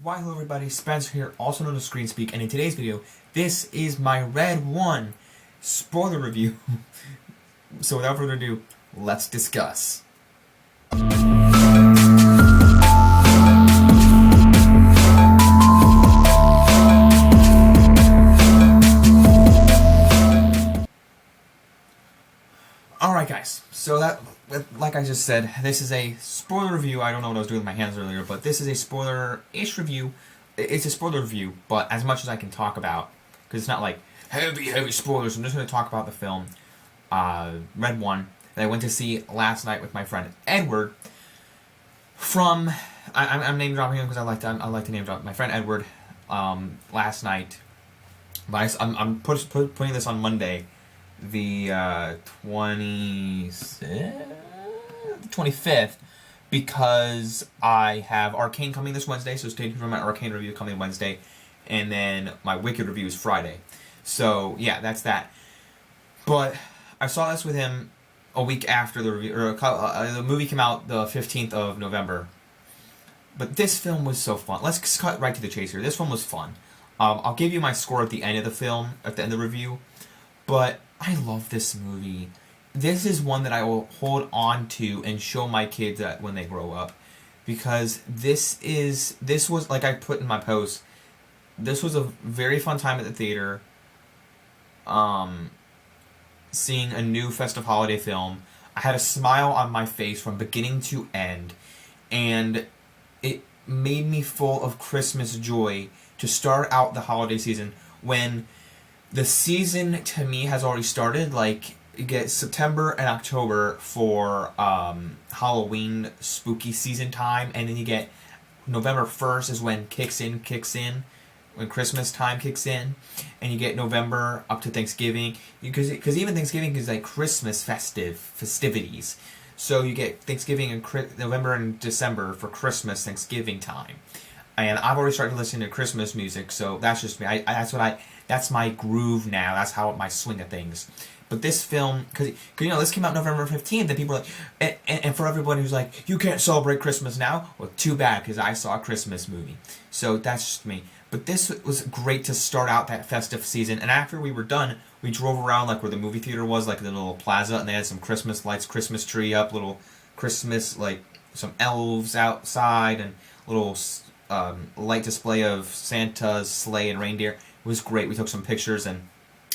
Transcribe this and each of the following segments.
Why hello everybody, Spencer here, also known as ScreenSpeak, and in today's video, this is my Red 1 spoiler review. So without further ado, let's discuss. Alright guys, so like I just said, this is a spoiler review. I don't know what I was doing with my hands earlier, but this is a spoiler-ish review. It's a spoiler review, but as much as I can talk about, because it's not like heavy spoilers. I'm just going to talk about the film, Red 1, that I went to see last night with my friend Edward. I'm name dropping him because I like to name drop my friend Edward. Last night, but I'm putting this on Monday, the 25th, because I have Arcane coming this Wednesday, so stay tuned for my Arcane review coming Wednesday, and then my Wicked review is Friday. So yeah, that's that. But I saw this with him a week after the review, or the movie came out the 15th of November. But this film was so fun. Let's cut right to the chase here. This one was fun. I'll give you my score at the end of the film, at the end of the review, but I love this movie. This is one that I will hold on to and show my kids that when they grow up, because this was, like I put in my post, this was a very fun time at the theater, seeing a new festive holiday film. I had a smile on my face from beginning to end, and it made me full of Christmas joy to start out the holiday season when the season, to me, has already started. Like, you get September and October for Halloween spooky season time, and then you get November 1st is when kicks in, when Christmas time kicks in, and you get November up to Thanksgiving, because even Thanksgiving is like Christmas festivities. So you get Thanksgiving in November and December for Christmas, Thanksgiving time. And I've already started listening to Christmas music, so that's just me. That's my groove now. That's how my swing of things. But this film, because this came out November 15th, and people are like, and for everyone who's like, you can't celebrate Christmas now, well, too bad, because I saw a Christmas movie. So that's just me. But this was great to start out that festive season, and after we were done, we drove around like where the movie theater was, like the little plaza, and they had some Christmas lights, Christmas tree up, little Christmas, like some elves outside, and little light display of Santa's sleigh and reindeer. It was great. We took some pictures, and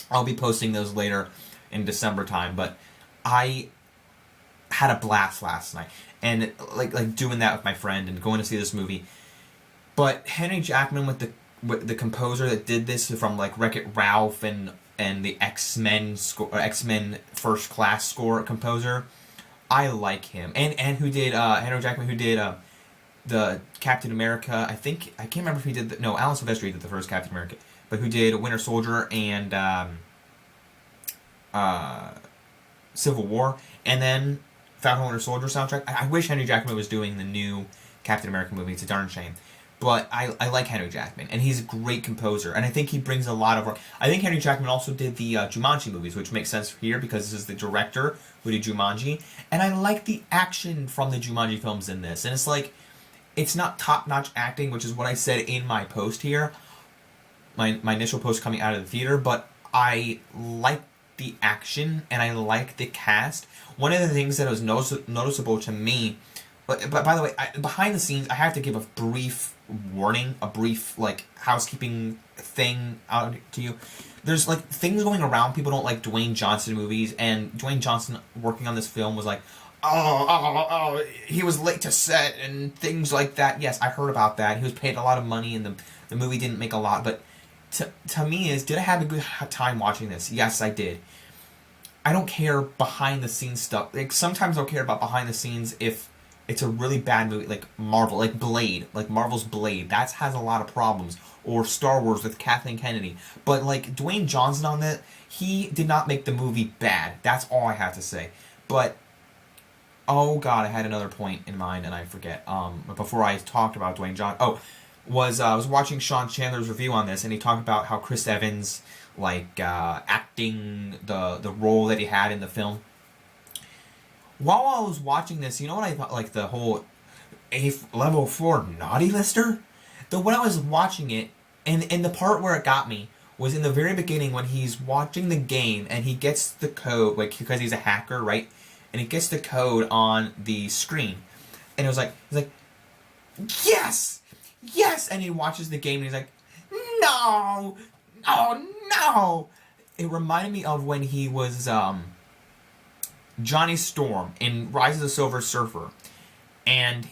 I'll be posting those later in December time. But I had a blast last night, and like doing that with my friend and going to see this movie. But Henry Jackman, with the composer that did this from like Wreck-It Ralph and the X-Men First Class score composer, I like him. And who did Henry Jackman, who did the Captain America, I can't remember if he did Alan Silvestri did the first Captain America, but who did Winter Soldier and Civil War, and then Falcon Winter Soldier soundtrack. I wish Henry Jackman was doing the new Captain America movie. It's a darn shame. But I like Henry Jackman, and he's a great composer, and I think he brings a lot of... I think Henry Jackman also did the Jumanji movies, which makes sense here, because this is the director who did Jumanji, and I like the action from the Jumanji films in this, and it's like, it's not top-notch acting, which is what I said in my post here, my initial post coming out of the theater, but I like the action, and I like the cast. One of the things that was noticeable to me, but by the way, behind the scenes, I have to give a brief warning, a brief, like, housekeeping thing out to you. There's, like, things going around. People don't like Dwayne Johnson movies, and Dwayne Johnson working on this film was like, he was late to set, and things like that. Yes, I heard about that. He was paid a lot of money, and the movie didn't make a lot, but to me did I have a good time watching this? Yes, I did. I don't care behind the scenes stuff. Like, sometimes I'll care about behind the scenes if it's a really bad movie, like Marvel, like Blade, like Marvel's Blade. That has a lot of problems. Or Star Wars with Kathleen Kennedy. But, like, Dwayne Johnson on that, he did not make the movie bad. That's all I have to say. But, oh god, I had another point in mind and I forget. Before I talked about Dwayne Johnson, I was watching Sean Chandler's review on this, and he talked about how Chris Evans, like, acting the role that he had in the film. While I was watching this, you know what I thought, like, the whole level 4 naughty lister? Though when I was watching it, and the part where it got me was in the very beginning when he's watching the game and he gets the code, like, because he's a hacker, right? And he gets the code on the screen, and it was like, he's like, yes, yes, and he watches the game and he's like, no, oh no. It reminded me of when he was Johnny Storm in Rise of the Silver Surfer, and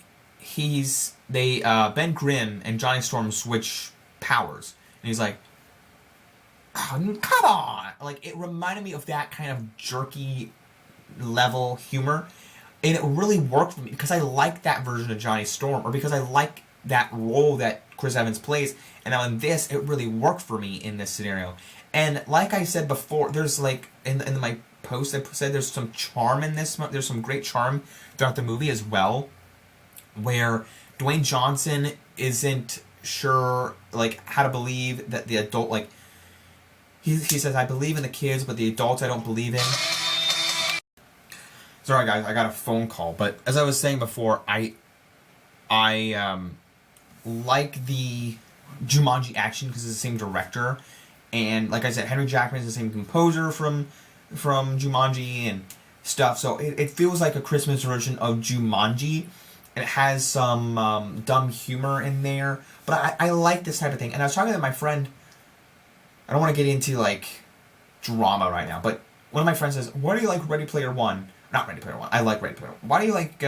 Ben Grimm and Johnny Storm switch powers, and he's like, oh, come on, like, it reminded me of that kind of jerky level humor, and it really worked for me because I like that version of Johnny Storm, or because I like that role that Chris Evans plays, and now in this, it really worked for me in this scenario. And like I said before, there's like in my post I said there's some charm in this. There's some great charm throughout the movie as well, where Dwayne Johnson isn't sure like how to believe that the adult, like, he says, I believe in the kids, but the adults I don't believe in. Sorry guys, I got a phone call, but as I was saying before, I like the Jumanji action because it's the same director, and like I said, Henry Jackman is the same composer from Jumanji and stuff, so it feels like a Christmas version of Jumanji, and it has some dumb humor in there, but I like this type of thing. And I was talking to my friend, I don't want to get into like drama right now, but one of my friends says, why do you like Ready Player One? Not Ready Player One, I like Ready Player One. Why do you like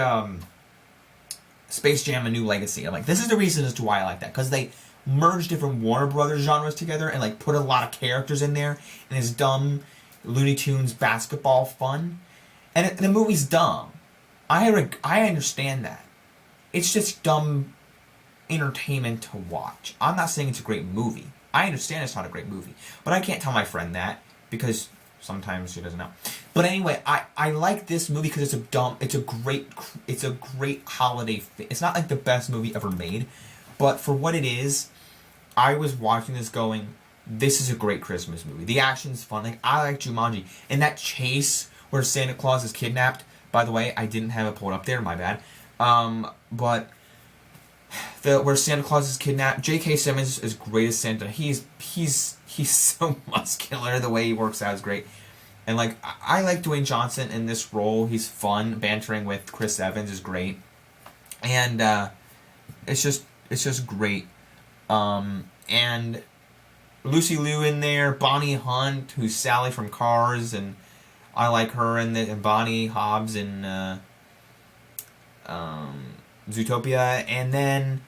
Space Jam: A New Legacy? I'm like, this is the reason as to why I like that, because they merge different Warner Brothers genres together and like put a lot of characters in there, and it's dumb Looney Tunes basketball fun, and the movie's dumb. I understand that. It's just dumb entertainment to watch. I'm not saying it's a great movie. I understand it's not a great movie, but I can't tell my friend that because sometimes she doesn't know. But anyway, I like this movie because it's a great holiday. It's not like the best movie ever made, but for what it is, I was watching this going, this is a great Christmas movie. The action's fun. Like, I like Jumanji. And that chase where Santa Claus is kidnapped, by the way, I didn't have it pulled up there, my bad. But where Santa Claus is kidnapped, J.K. Simmons is great as Santa. He's so muscular. The way he works out is great. And like, I like Dwayne Johnson in this role. He's fun. Bantering with Chris Evans is great. And it's just great. And Lucy Liu in there, Bonnie Hunt, who's Sally from Cars, and I like her, and Bonnie Hobbs in Zootopia. And then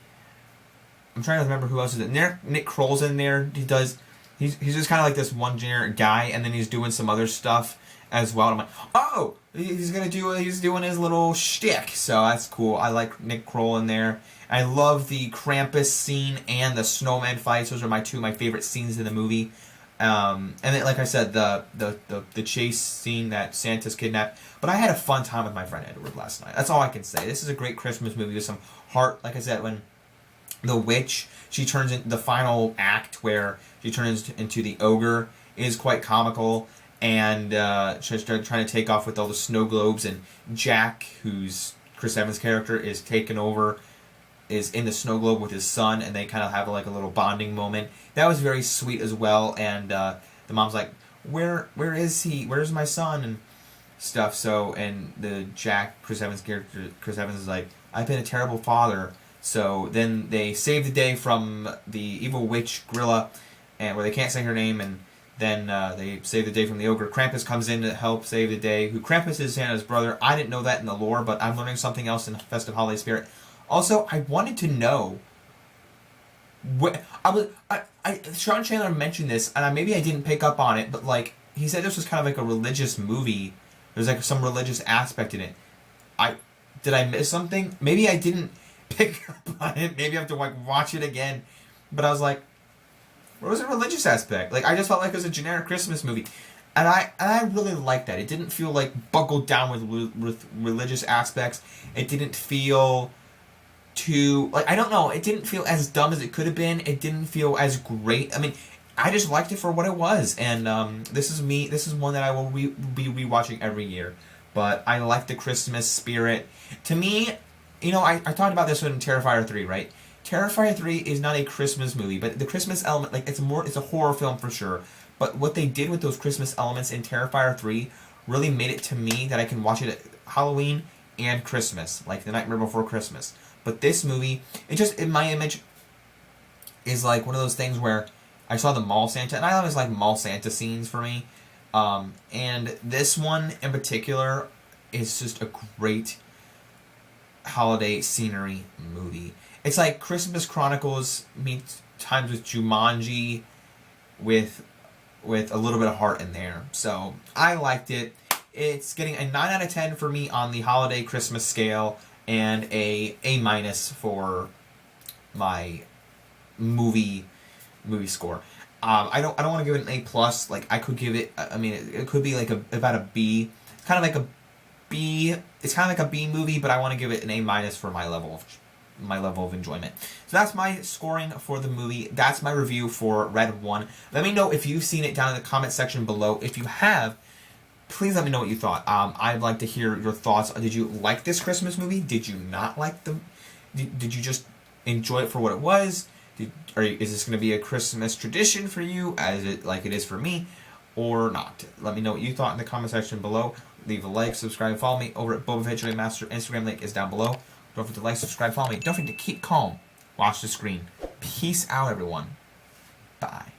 I'm trying to remember who else is in there. Nick Kroll's in there. He's just kind of like this one generic guy, and then he's doing some other stuff as well. And I'm like, oh, he's doing his little shtick, so that's cool. I like Nick Kroll in there. I love the Krampus scene and the snowman fights. Those are my favorite scenes in the movie. And then, like I said, the chase scene that Santa's kidnapped. But I had a fun time with my friend Edward last night. That's all I can say. This is a great Christmas movie with some heart. Like I said, when the witch, she turns into the final act where she turns into the ogre, is quite comical. And she's trying to take off with all the snow globes, and Jack, who's Chris Evans' character, is taken over, is in the snow globe with his son, and they kind of have like a little bonding moment. That was very sweet as well. And the mom's like, where is he? Where's my son? And stuff. So, and the Jack, Chris Evans' character, Chris Evans is like, I've been a terrible father. So then they save the day from the evil witch Grilla, and where they can't say her name, and then they save the day from the ogre. Krampus comes in to help save the day. Who Krampus is Santa's brother. I didn't know that in the lore, but I'm learning something else in Festive Holiday Spirit. Also, I wanted to know. Sean Chandler mentioned this, and maybe I didn't pick up on it, but like he said, this was kind of like a religious movie. There's like some religious aspect in it. Did I miss something? Maybe I didn't pick up on it. Maybe I have to like watch it again. But I was like, where was the religious aspect? Like, I just felt like it was a generic Christmas movie. And I really liked that. It didn't feel like buckled down with religious aspects. It didn't feel too, like, I don't know. It didn't feel as dumb as it could have been. It didn't feel as great. I mean, I just liked it for what it was. And this is one that I will be rewatching every year. But I like the Christmas spirit. To me, you know, I talked about this in Terrifier 3, right? Terrifier 3 is not a Christmas movie, but the Christmas element, like, it's a horror film for sure. But what they did with those Christmas elements in Terrifier 3 really made it to me that I can watch it at Halloween and Christmas, like The Nightmare Before Christmas. But this movie, it just, in my image, is like one of those things where I saw the Mall Santa, and I always like Mall Santa scenes for me. And this one in particular is just a great holiday scenery movie. It's like Christmas Chronicles meets times with Jumanji with a little bit of heart in there. So I liked it. It's getting a 9 out of 10 for me on the holiday Christmas scale, and a A- for my movie score. I don't want to give it an A+. Like, I could give it, I mean, it could be like about a B. It's kind of like a B. It's kind of like a B movie, but I want to give it an A- for my level of enjoyment. So that's my scoring for the movie. That's my review for Red 1. Let me know if you've seen it down in the comment section below. If you have, please let me know what you thought. I'd like to hear your thoughts. Did you like this Christmas movie? Did you not like them? Did you just enjoy it for what it was? Is this going to be a Christmas tradition for you, as it is for me, or not? Let me know what you thought in the comment section below. Leave a like, subscribe, follow me over at Boba Fett Jedi Master. Instagram link is down below. Don't forget to like, subscribe, follow me. Don't forget to keep calm. Watch the screen. Peace out, everyone. Bye.